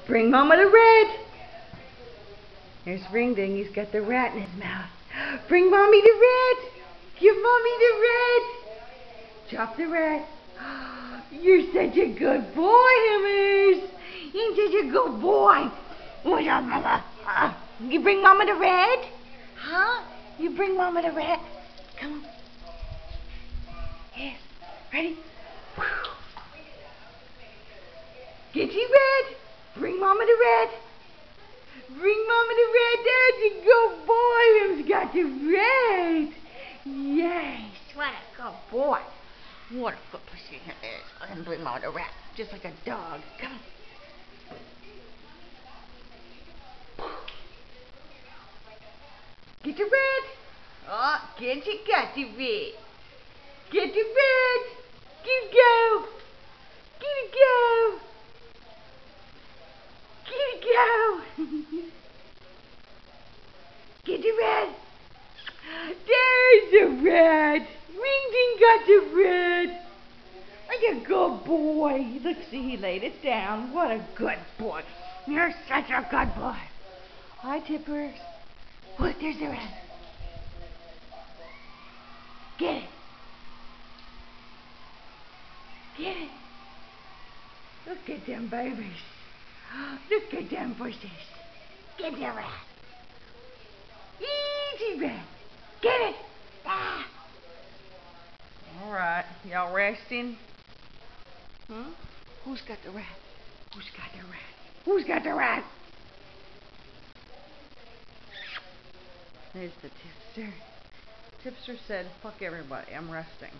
Bring Mama the red. There's Ring Ding. He's got the rat in his mouth. Bring Mommy the red. Give Mommy the red. Chop the rat. You're such a good boy, Hammers. You're such a good boy. What's up, Mama? You bring Mama the red? Huh? You bring Mama the red? Come on. Yes. Ready? Get you red. Bring Mama the red. Bring Mama the red. There's a good boy. He's got the red. Yes. What a good boy. What a good pussy he is. Let him bring Mama the red. Just like a dog. Come on. Get the red. Oh, get you got the red. Get the red. Get it go. Get it go. Get it go. Get the red. There's the red. Ring Ding got the red. Like a good boy. Look, see, he laid it down. What a good boy. You're such a good boy. Hi, Tippers. Look, there's the red. Get it. Get it. Look at them babies. Look at them pussies. Get the rat. Easy rat. Get it. Ah. All right. Y'all resting? Huh? Who's got the rat? Who's got the rat? Who's got the rat? There's the tipster. Tipster said, fuck everybody, I'm resting.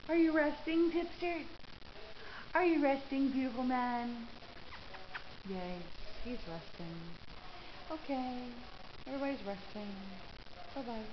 Are you resting, Tipster? Are you resting, beautiful man? Yes, he's resting. Okay, everybody's resting. Bye-bye.